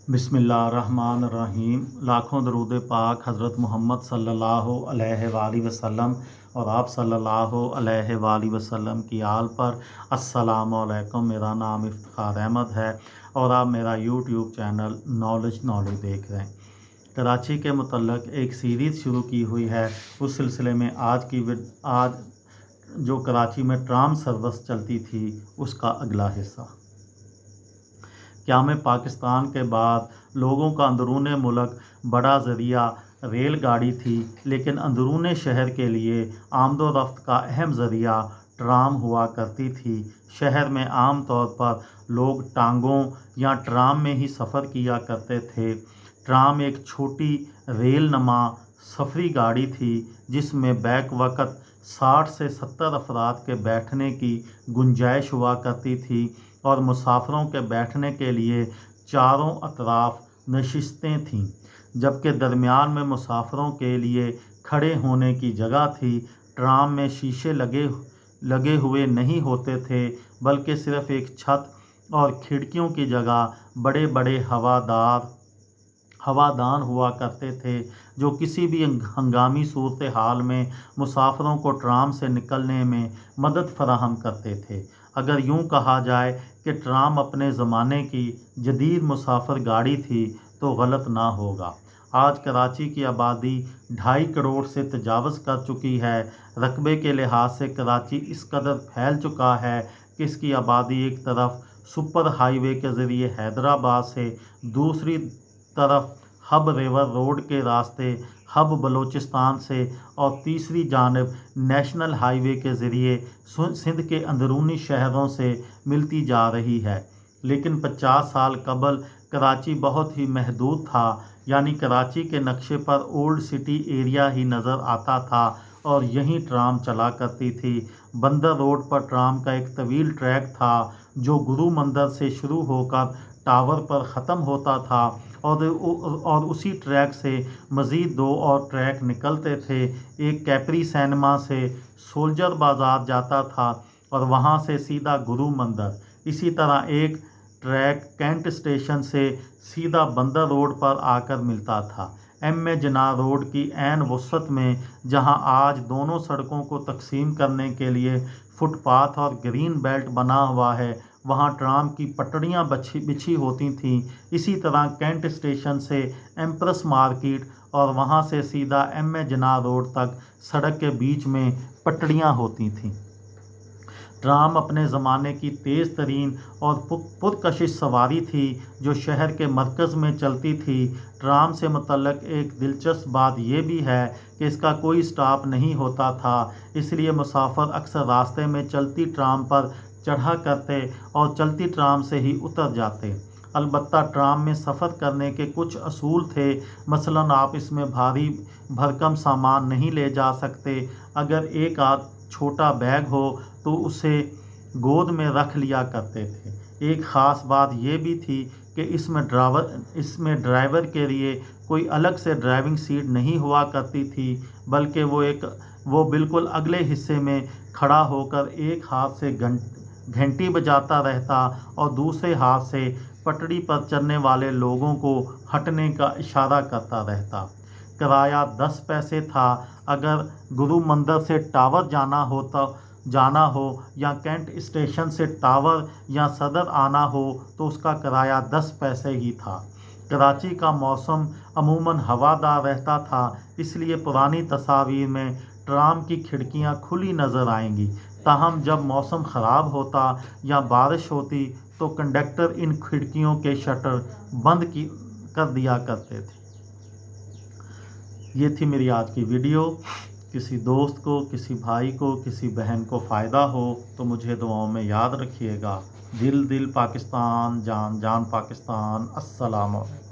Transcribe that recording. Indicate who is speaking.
Speaker 1: बिस्मिल्लाहिर्रहमानिर्रहीम। लाखों दरूद पाक हज़रत मोहम्मद सल्लल्लाहु अलैहि वसल्लम और आप सल्लल्लाहु अलैहि वसल्लम की आल पर। अस्सलामु अलैकुम। मेरा नाम इफ्तिखार अहमद है और आप मेरा यूट्यूब चैनल नॉलेज देख रहे हैं। कराची के मुतल्लक एक सीरीज़ शुरू की हुई है। उस सिलसिले में आज जो कराची में ट्राम सर्विस चलती थी उसका अगला हिस्सा। क़याम पाकिस्तान के बाद लोगों का अंदरून मुल्क बड़ा ज़रिया रेल गाड़ी थी, लेकिन अंदरून शहर के लिए आमदो रफ्त का अहम ज़रिया ट्राम हुआ करती थी। शहर में आम तौर पर लोग टांगों या ट्राम में ही सफ़र किया करते थे। ट्राम एक छोटी रेल नमा सफरी गाड़ी थी जिसमें बैक वक़्त 60 से 70 अफराद के बैठने की गुंजाइश हुआ करती थी और मुसाफिरों के बैठने के लिए चारों अतराफ नशिस्तें थीं, जबकि दरमियान में मुसाफिरों के लिए खड़े होने की जगह थी। ट्राम में शीशे लगे हुए नहीं होते थे, बल्कि सिर्फ एक छत और खिड़कियों की जगह बड़े बड़े हवादान हुआ करते थे, जो किसी भी हंगामी सूरत हाल में मुसाफिरों को ट्राम से निकलने में मदद फराहम करते थे। अगर यूँ कहा जाए कि ट्राम अपने ज़माने की जदीद मुसाफिर गाड़ी थी तो गलत ना होगा। आज कराची की आबादी 2.5 करोड़ से तजावज़ कर चुकी है। रकबे के लिहाज से कराची इस कदर फैल चुका है कि इसकी आबादी एक तरफ सुपर हाईवे के ज़रिए हैदराबाद से, दूसरी तरफ हब रिवर रोड के रास्ते हब बलूचिस्तान से और तीसरी जानब नेशनल हाईवे के ज़रिए सिंध के अंदरूनी शहरों से मिलती जा रही है। लेकिन 50 साल कबल कराची बहुत ही महदूद था, यानी कराची के नक्शे पर ओल्ड सिटी एरिया ही नज़र आता था और यहीं ट्राम चला करती थी। बंदर रोड पर ट्राम का एक तवील ट्रैक था जो गुरु मंदिर से शुरू होकर टावर पर ख़त्म होता था और उसी ट्रैक से मज़ीद 2 और ट्रैक निकलते थे। एक कैपरी सिनेमा से सोल्जर बाज़ार जाता था और वहाँ से सीधा गुरु मंदिर। इसी तरह एक ट्रैक कैंट स्टेशन से सीधा बंदर रोड पर आकर मिलता था। एम.ए. जिन्ना रोड की ऐन वसत में, जहां आज दोनों सड़कों को तकसीम करने के लिए फुटपाथ और ग्रीन बेल्ट बना हुआ है, वहां ट्राम की पटड़ियां बिछी होती थीं। इसी तरह कैंट स्टेशन से एम्प्रेस मार्केट और वहां से सीधा एम.ए. जिन्ना रोड तक सड़क के बीच में पटड़ियां होती थीं। ट्राम अपने ज़माने की तेज़ तरीन और पुरकशिश सवारी थी जो शहर के मरकज़ में चलती थी। ट्राम से मुतल्लक एक दिलचस्प बात यह भी है कि इसका कोई स्टॉप नहीं होता था, इसलिए मुसाफिर अक्सर रास्ते में चलती ट्राम पर चढ़ा करते और चलती ट्राम से ही उतर जाते। अलबत्ता ट्राम में सफ़र करने के कुछ असूल थे। मसलन आप इसमें भारी भरकम सामान नहीं ले जा सकते। अगर एक आध छोटा बैग हो तो उसे गोद में रख लिया करते थे। एक ख़ास बात यह भी थी कि इसमें ड्राइवर के लिए कोई अलग से ड्राइविंग सीट नहीं हुआ करती थी, बल्कि वो बिल्कुल अगले हिस्से में खड़ा होकर एक हाथ से घंटी बजाता रहता और दूसरे हाथ से पटड़ी पर चलने वाले लोगों को हटने का इशारा करता रहता। किराया 10 पैसे था। अगर गुरु मंदिर से टावर जाना हो या कैंट स्टेशन से टावर या सदर आना हो तो उसका किराया 10 पैसे ही था। कराची का मौसम अमूमन हवादार रहता था, इसलिए पुरानी तस्वीर में ट्राम की खिड़कियां खुली नज़र आएंगी। ताहम जब मौसम ख़राब होता या बारिश होती तो कंडक्टर इन खिड़कियों के शटर बंद कर दिया करते थे। ये थी मेरी आज की वीडियो। किसी दोस्त को, किसी भाई को, किसी बहन को फ़ायदा हो तो मुझे दुआओं में याद रखिएगा। दिल दिल पाकिस्तान, जान जान पाकिस्तान। अस्सलाम वालेकुम।